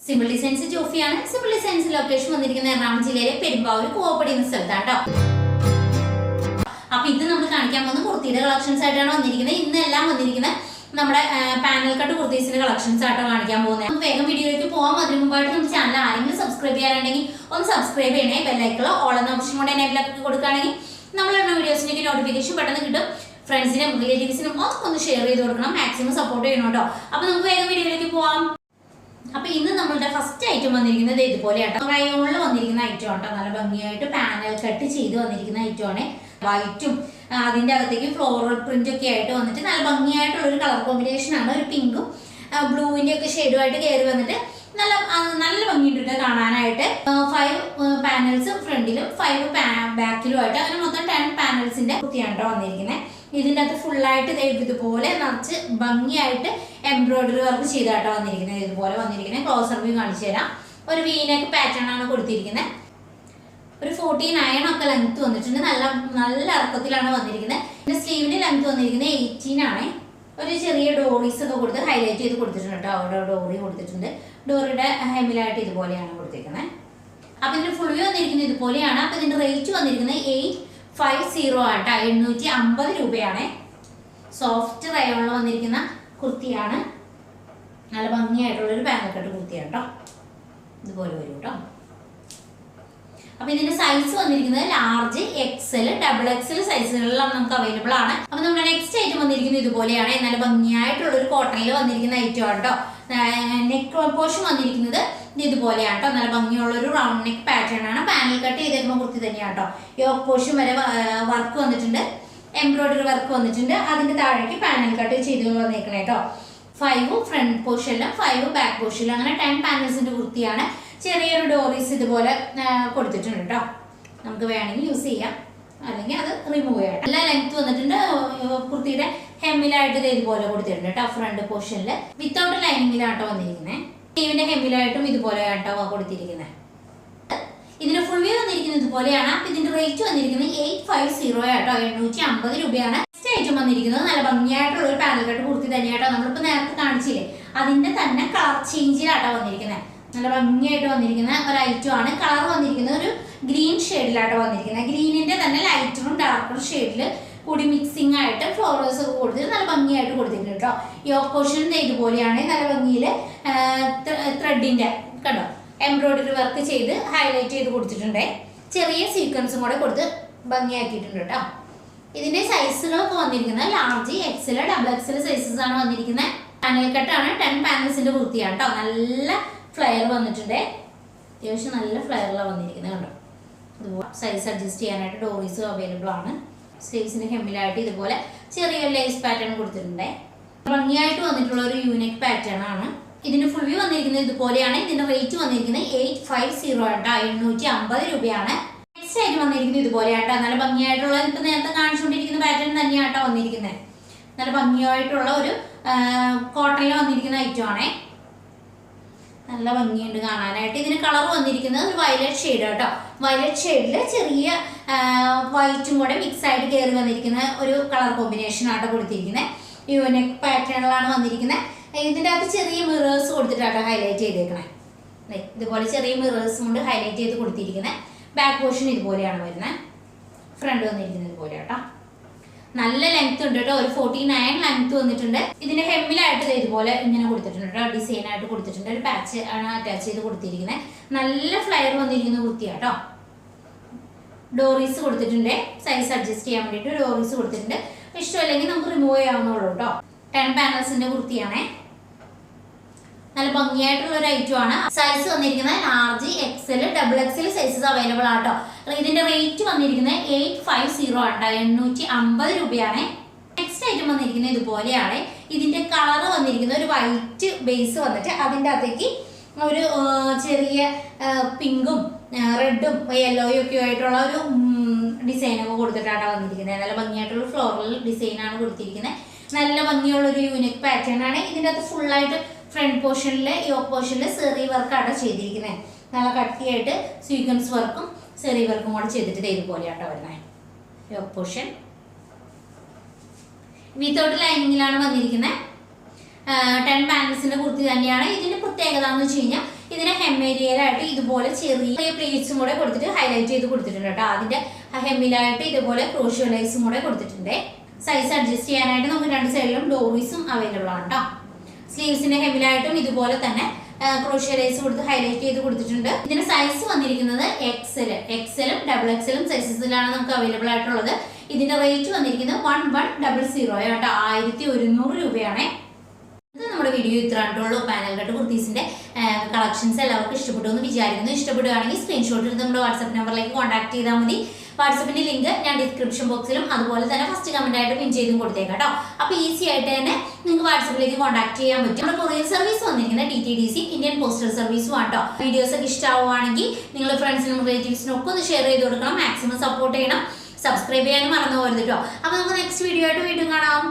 Simple designs ജോഫിയാണ്. Simple designs location വന്നിരിക്കുന്ന എറണാകുളം ജില്ലയിലെ പെരുമ്പാവൂർ കോവപ്പടി എന്ന സ്ഥലത്താട്ടോ. അപ്പൊ ഇത് നമ്മൾ കാണിക്കാൻ പോകുന്ന കുർത്തിയുടെ കളക്ഷൻസ് ആയിട്ടാണ് വന്നിരിക്കുന്നത്. ഇന്നെല്ലാം വന്നിരിക്കുന്നത് നമ്മുടെ പാനൽ കട്ട് കുർത്തീസിന്റെ കളക്ഷൻസ് ആയിട്ടോ കാണിക്കാൻ പോകുന്നത്. നമുക്ക് വേഗം വീഡിയോയിലേക്ക് പോകാം. അതിന് മുമ്പായിട്ട് നമ്മുടെ ചാനൽ ആരെങ്കിലും സബ്സ്ക്രൈബ് ചെയ്യാറുണ്ടെങ്കിൽ ഒന്ന് സബ്സ്ക്രൈബ് ചെയ്യണേ. ബെല്ലൈക്കണോ ഓൾ എന്ന ഓപ്ഷൻ കൊണ്ട് എനേബിളാക്കി കൊടുക്കുകയാണെങ്കിൽ നമ്മളുടെ വീഡിയോസിലേക്ക് നോട്ടിഫിക്കേഷൻ പെട്ടെന്ന് കിട്ടും. ഫ്രണ്ട്സിനും റിലേറ്റീവ്സിനും ഒന്ന് ഷെയർ ചെയ്ത് കൊടുക്കണം. മാക്സിമം സപ്പോർട്ട് ചെയ്യണം കേട്ടോ. അപ്പൊ നമുക്ക് വേഗം വീഡിയോയിലേക്ക് പോവാം. അപ്പൊ ഇന്ന് നമ്മളുടെ ഫസ്റ്റ് ഐറ്റം വന്നിരിക്കുന്നത് ഇതുപോലെയാട്ടോ. റയോണിൽ വന്നിരിക്കുന്ന ഐറ്റം ആട്ടോ. നല്ല ഭംഗിയായിട്ട് പാനൽ കട്ട് ചെയ്ത് വന്നിരിക്കുന്ന ഐറ്റം ആണ്. വൈറ്റും അതിന്റെ അകത്തേക്ക് ഫ്ലോറൽ പ്രിന്റ് ഒക്കെ ആയിട്ട് വന്നിട്ട് നല്ല ഭംഗിയായിട്ടുള്ള ഒരു കളർ കോമ്പിനേഷൻ ആണ്. ഒരു പിങ്കും ബ്ലൂവിന്റെ ഒക്കെ ഷെയ്ഡുമായിട്ട് കയറി വന്നിട്ട് നല്ല നല്ല ഭംഗിയിട്ടിട്ട് കാണാനായിട്ട് 5 പാനൽസ് ഫ്രണ്ടിലും 5 ബാക്കിലുമായിട്ട് അങ്ങനെ മൊത്തം 10 പാനൽസിന്റെ കുർത്തിയാണ് കേട്ടോ വന്നിരിക്കുന്നത്. ഇതിൻ്റെ അകത്ത് ഫുള്ളായിട്ട് ഇതുപോലെ നിറച്ച് ഭംഗിയായിട്ട് എംബ്രോയിഡറി വർക്ക് ചെയ്താട്ടോ വന്നിരിക്കുന്നത്. ഇതുപോലെ വന്നിരിക്കുന്നത് ക്ലോസർ വ്യൂ കാണിച്ചു തരാം. ഒരു വീനക്ക് പാറ്റേൺ ആണ് കൊടുത്തിരിക്കുന്നത്. ഒരു 49 ഒക്കെ ലെങ്ത് വന്നിട്ടുണ്ട്. നല്ല നല്ല ഇറക്കത്തിലാണ് വന്നിരിക്കുന്നത്. പിന്നെ സ്ലീവിന്റെ ലെങ്ത് വന്നിരിക്കുന്നത് 18 ആണ്. ഒരു ചെറിയ ഡോറീസ് ഒക്കെ കൊടുത്ത് ഹൈലൈറ്റ് ചെയ്ത് കൊടുത്തിട്ടുണ്ട് കേട്ടോ. അവിടെ ഡോറി കൊടുത്തിട്ടുണ്ട്. ഡോറിയുടെ ഹെമിലായിട്ട് ഇതുപോലെയാണ് കൊടുത്തിരിക്കുന്നത്. അപ്പൊ ഇതിന്റെ ഫുൾ വ്യൂ വന്നിരിക്കുന്നത് ഇതുപോലെയാണ്. അപ്പൊ ഇതിന്റെ റേറ്റ് വന്നിരിക്കുന്നത് 850 ആട്ടോ. 850 രൂപയാണ്. സോഫ്റ്റ് റയോണിൽ വന്നിരിക്കുന്ന കുർത്തിയാണ്. നല്ല ഭംഗിയായിട്ടുള്ളൊരു പാനൽ കട്ട് കുർത്തിയാണ് കേട്ടോ. ഇതുപോലെ വരും കേട്ടോ. അപ്പൊ ഇതിന്റെ സൈസ് വന്നിരിക്കുന്നത് ലാർജ്, എക്സൽ, ഡബിൾ എക്സൽ സൈസുകളിലെല്ലാം നമുക്ക് അവൈലബിൾ ആണ്. അപ്പൊ നമ്മുടെ നെക്സ്റ്റ് ഐറ്റം വന്നിരിക്കുന്നത് ഇതുപോലെയാണ്. നല്ല ഭംഗിയായിട്ടുള്ള ഒരു കോട്ടണിൽ വന്നിരിക്കുന്ന ഐറ്റം ആണ് കേട്ടോ. നെക്ക് പോർഷൻ വന്നിരിക്കുന്നത് ഇതുപോലെയാണ് കേട്ടോ. നല്ല ഭംഗിയുള്ള ഒരു റൗണ്ട് നെക്ക് പാറ്റേൺ ആണ്. പാനൽ കട്ട് ചെയ്തേക്കുന്ന കുർത്തി തന്നെയാണ് കേട്ടോ. യോക്ക് പോർഷൻ വരെ വർക്ക് വന്നിട്ടുണ്ട്. എംബ്രോയിഡറി വർക്ക് വന്നിട്ടുണ്ട്. അതിന്റെ താഴേക്ക് പാനൽ കട്ട് ചെയ്ത് വന്നേക്കണേ കേട്ടോ. 5 ഫ്രണ്ട് പോർഷനിലും 5 ബാക്ക് പോർഷനിലും അങ്ങനെ 10 പാനൽസിന്റെ കുർത്തിയാണ്. ചെറിയൊരു ഡോറീസ് ഇതുപോലെ കൊടുത്തിട്ടുണ്ട് കേട്ടോ. നമുക്ക് വേണമെങ്കിൽ യൂസ് ചെയ്യാം, അല്ലെങ്കിൽ അത് റിമൂവ് ചെയ്യാം. നല്ല ലെങ്ത് വന്നിട്ടുണ്ട്. കുർത്തിയുടെ ഹെമ്മിലായിട്ട് ഇതുപോലെ കൊടുത്തിട്ടുണ്ട് കേട്ടോ. ഫ്രണ്ട് പോർഷനിൽ വിത്തൗട്ട് ലൈനിങ്ങിലാട്ടോ വന്നിരിക്കുന്നത്. സ്ലീവിന്റെ ഹെമ്മിലായിട്ടും ഇതുപോലെ ആട്ടോ കൊടുത്തിരിക്കുന്നത്. ഇതിന്റെ ഫുൾ വ്യൂ വന്നിരിക്കുന്നത് ഇതുപോലെയാണ്. അപ്പൊ ഇതിന്റെ റേറ്റ് വന്നിരിക്കുന്നത് 850 ആട്ടോ. 850 രൂപയാണ്. നെക്സ്റ്റ് ഐറ്റം വന്നിരിക്കുന്നത് നല്ല ഭംഗിയായിട്ടുള്ള ഒരു പാനൽ കട്ട് കുർത്തി തന്നെയാട്ടോ. നമ്മളിപ്പോ നേരത്തെ കാണിച്ചില്ലേ, അതിന്റെ തന്നെ കളർ ചേഞ്ചിലാട്ടോ വന്നിരിക്കുന്നത്. നല്ല ഭംഗിയായിട്ട് വന്നിരിക്കുന്ന ഒരു ഐറ്റം ആണ്. കളർ വന്നിരിക്കുന്നത് ഒരു ഗ്രീൻ ഷെയ്ഡിലാട്ടോ വന്നിരിക്കുന്നത്. ഗ്രീനിന്റെ തന്നെ ലൈറ്ററും ഡാർക്കറും ഷെയ്ഡിൽ കൂടി മിക്സിംഗ് ആയിട്ട് ഫ്ലോറേഴ്സ് ഒക്കെ കൊടുത്തിട്ട് നല്ല ഭംഗിയായിട്ട് കൊടുത്തിട്ടുണ്ട് കേട്ടോ. യോക്ക് പോർഷൻ ഇതുപോലെയാണ്. നല്ല ഭംഗിയിൽ ത്രെഡിന്റെ കണ്ടോ എംബ്രോയിഡറി വർക്ക് ചെയ്ത് ഹൈലൈറ്റ് ചെയ്ത് കൊടുത്തിട്ടുണ്ട്. ചെറിയ സീക്വൻസും കൂടെ കൊടുത്ത് ഭംഗിയാക്കിയിട്ടുണ്ട് കേട്ടോ. ഇതിന്റെ സൈസുകളൊക്കെ വന്നിരിക്കുന്നത് large, XL, double XL sizes ആണ് വന്നിരിക്കുന്നത്. പാനൽ കട്ടാണ്. 10 പാനൽസിന്റെ കുർത്തിയാണ് കേട്ടോ. നല്ല ഫ്ലയർ വന്നിട്ടുണ്ട്. അത്യാവശ്യം നല്ല ഫ്ലയറിലാണ് വന്നിരിക്കുന്നത് കണ്ടോ. ഇതുപോലെ സൈസ് അഡ്ജസ്റ്റ് ചെയ്യാനായിട്ട് ഡോറീസ് അവൈലബിൾ ആണ്. സ്ലീവ്സിന് ഹെമ്മിലായിട്ട് ഇതുപോലെ ചെറിയ ലേസ് പാറ്റേൺ കൊടുത്തിട്ടുണ്ട്. ഭംഗിയായിട്ട് വന്നിട്ടുള്ള ഒരു യൂണിക് പാറ്റേൺ ആണ്. ഇതിന്റെ ഫുൾ വ്യൂ വന്നിരിക്കുന്നത് ഇതുപോലെയാണ്. ഇതിന്റെ റേറ്റ് വന്നിരിക്കുന്നത് 850 ആട്ടോ. 850 രൂപയാണ്. നെക്സ്റ്റ് ആയിട്ട് വന്നിരിക്കുന്നത് ഇതുപോലെയാട്ടോ. നല്ല ഭംഗിയായിട്ടുള്ള ഇപ്പൊ നേരത്തെ കാണിച്ചുകൊണ്ടിരിക്കുന്ന പാറ്റേൺ തന്നെയാട്ടോ വന്നിരിക്കുന്നത്. നല്ല ഭംഗിയായിട്ടുള്ള ഒരു കോട്ടണിൽ വന്നിരിക്കുന്ന ഐറ്റം ആണേ. നല്ല ഭംഗിയുണ്ട് കാണാനായിട്ട്. ഇതിന് കളർ വന്നിരിക്കുന്നത് ഒരു വയലറ്റ് ഷെയ്ഡ് കേട്ടോ. വയലറ്റ് ഷെയ്ഡിൽ ചെറിയ വൈറ്റും കൂടെ മിക്സ് ആയിട്ട് കയറി വന്നിരിക്കുന്ന ഒരു കളർ കോമ്പിനേഷൻ ആട്ടോ കൊടുത്തിരിക്കുന്നത്. യൂണിക് പാറ്റേണിലാണ് വന്നിരിക്കുന്നത്. ഇതിൻ്റെ അകത്ത് ചെറിയ മിറേഴ്സ് കൊടുത്തിട്ടാട്ടോ ഹൈലൈറ്റ് ചെയ്തേക്കണേ. ഇതുപോലെ ചെറിയ മിറേഴ്സ് കൊണ്ട് ഹൈലൈറ്റ് ചെയ്ത് കൊടുത്തിരിക്കുന്നത്. ബാക്ക് പോർഷൻ ഇതുപോലെയാണ് വരുന്നത്. ഫ്രണ്ട് വന്നിരിക്കുന്നത് ഇതുപോലെ കേട്ടോ. നല്ല ലെങ്ത് ഉണ്ട് കേട്ടോ. ഒരു 49 ലെങ്ത് വന്നിട്ടുണ്ട്. ഇതിന്റെ ഹെമ്മിലായിട്ട് ഇതുപോലെ ഇങ്ങനെ കൊടുത്തിട്ടുണ്ട് കേട്ടോ. ഡിസൈൻ ആയിട്ട് കൊടുത്തിട്ടുണ്ട്. ഒരു പാച്ച് ആണ് അറ്റാച്ച് ചെയ്ത് കൊടുത്തിരിക്കുന്നത്. നല്ല ഫ്ലയർ വന്നിരിക്കുന്ന കുർത്തിയാട്ടോ. ഡോറീസ് കൊടുത്തിട്ടുണ്ട്. സൈസ് അഡ്ജസ്റ്റ് ചെയ്യാൻ വേണ്ടിയിട്ട് ഡോറീസ് കൊടുത്തിട്ടുണ്ട്. ഇഷ്ടമല്ലെങ്കിൽ നമുക്ക് റിമൂവ് ചെയ്യാവുന്നുള്ളൂ കേട്ടോ. 10 പാനൽസിന്റെ കുർത്തിയാണേ. നല്ല ഭംഗിയായിട്ടുള്ള ഒരു ഐറ്റം ആണ്. സൈസ് വന്നിരിക്കുന്നത് large, XL, double XL sizes available ആട്ടോ. ഇതിന്റെ റേറ്റ് വന്നിരിക്കുന്നത് 850 ആട്ടോ. 850 രൂപയാണ്. നെക്സ്റ്റ് ഐറ്റം വന്നിരിക്കുന്നത് ഇതുപോലെയാണ്. ഇതിന്റെ കളർ വന്നിരിക്കുന്നത് ഒരു വൈറ്റ് ബേസ് വന്നിട്ട് അതിൻ്റെ അകത്തേക്ക് ഒരു ചെറിയ പിങ്കും റെഡും യെല്ലോയും ഒക്കെ ആയിട്ടുള്ള ഒരു ഡിസൈനൊക്കെ കൊടുത്തിട്ടാണ് വന്നിരിക്കുന്നത്. നല്ല ഭംഗിയായിട്ടുള്ള ഫ്ലോറൽ ഡിസൈനാണ് കൊടുത്തിരിക്കുന്നത്. നല്ല ഭംഗിയുള്ള ഒരു യൂണിക് പാറ്റേൺ ആണ്. ഇതിൻ്റെ അകത്ത് ഫുള്ളായിട്ട് ഫ്രണ്ട് പോർഷനിൽ യോക്ക് പോർഷനിൽ സെറി വർക്കാണ് ചെയ്തിരിക്കുന്നത്. നല്ല കട്ടിയായിട്ട് സീക്വൻസ് വർക്കും സെറി വർക്കും കൂടെ ചെയ്തിട്ട് ഇതുപോലെയാട്ടോ വരുന്നത്. യോക്ക് പോർഷൻ വിത്തൗട്ട് ലൈനിങ്ങിലാണ് വന്നിരിക്കുന്നത്. 10 പാനൽസിന്റെ കുർത്തി തന്നെയാണ്. ഇതിന്റെ പ്രത്യേകത എന്ന് വെച്ച് കഴിഞ്ഞാൽ ഏരിയയിലായിട്ട് ഇതുപോലെ ചെറിയ പ്ലീറ്റ്സും കൂടെ കൊടുത്തിട്ട് ഹൈലൈറ്റ് ചെയ്ത് കൊടുത്തിട്ടുണ്ട് കേട്ടോ. അതിന്റെ ഹെമ്മിലായിട്ട് ഇതുപോലെ ക്രോഷ്യോ ലൈസും കൂടെ കൊടുത്തിട്ടുണ്ട്. സൈസ് അഡ്ജസ്റ്റ് ചെയ്യാനായിട്ട് നമുക്ക് രണ്ട് സൈഡിലും ഡോറീസും അവൈലബിൾ ആണ് കേട്ടോ. സ്ലീവ്സിന്റെ ഹെമ്മിലായിട്ടും ഇതുപോലെ തന്നെ ക്രോഷ്യോ ലൈസ് കൊടുത്ത് ഹൈലൈറ്റ് ചെയ്ത് കൊടുത്തിട്ടുണ്ട്. ഇതിന്റെ സൈസ് വന്നിരിക്കുന്നത് എക്സലും ഡബിൾ എക്സലും സൈസസിലാണ് നമുക്ക് അവൈലബിൾ ആയിട്ടുള്ളത്. ഇതിന്റെ റേറ്റ് വന്നിരിക്കുന്നത് 1100 കേട്ടോ, 1100 രൂപയാണ്. ഇത് നമ്മുടെ വീഡിയോ ഇത്രയായിട്ടുള്ളൂ. പാനൽ കട്ട് കുർത്തീസിന്റെ കളക്ഷൻസ് എല്ലാവർക്കും ഇഷ്ടപ്പെട്ടു എന്ന് വിചാരിക്കുന്നു. ഇഷ്ടപ്പെടുകയാണെങ്കിൽ സ്ക്രീൻഷോട്ട് എടുത്ത് നമ്മുടെ വാട്സ്ആപ്പ് നമ്പറിലേക്ക് കോൺടാക്ട് ചെയ്താൽ മതി. വാട്സപ്പിന്റെ ലിങ്ക് ഞാൻ ഡിസ്ക്രിപ്ഷൻ ബോക്സിലും അതുപോലെ തന്നെ ഫസ്റ്റ് കമന്റ് ആയിട്ട് പിൻ ചെയ്തും കൊടുത്തേക്കാം കേട്ടോ. അപ്പോൾ ഈസി ആയിട്ട് തന്നെ നിങ്ങൾക്ക് വാട്സപ്പിലേക്ക് കോൺടാക്ട് ചെയ്യാൻ പറ്റും. നമ്മുടെ കൊറിയർ സർവീസ് വന്നിരിക്കുന്നത് DTDC ഇന്ത്യൻ പോസ്റ്റൽ സർവീസും ആട്ടോ. വീഡിയോസ് ഒക്കെ ഇഷ്ടമാവുകയാണെങ്കിൽ നിങ്ങൾ ഫ്രണ്ട്സിനും റിലേറ്റീവ്സിനും ഒക്കെ ഒന്ന് ഷെയർ ചെയ്ത് കൊടുക്കണം. മാക്സിമം സപ്പോർട്ട് ചെയ്യണം. സബ്സ്ക്രൈബ് ചെയ്യാനും മറന്നു പോകരുത് കേട്ടോ. അപ്പോൾ നമുക്ക് നെക്സ്റ്റ് വീഡിയോ ആയിട്ട് വീണ്ടും കാണാം.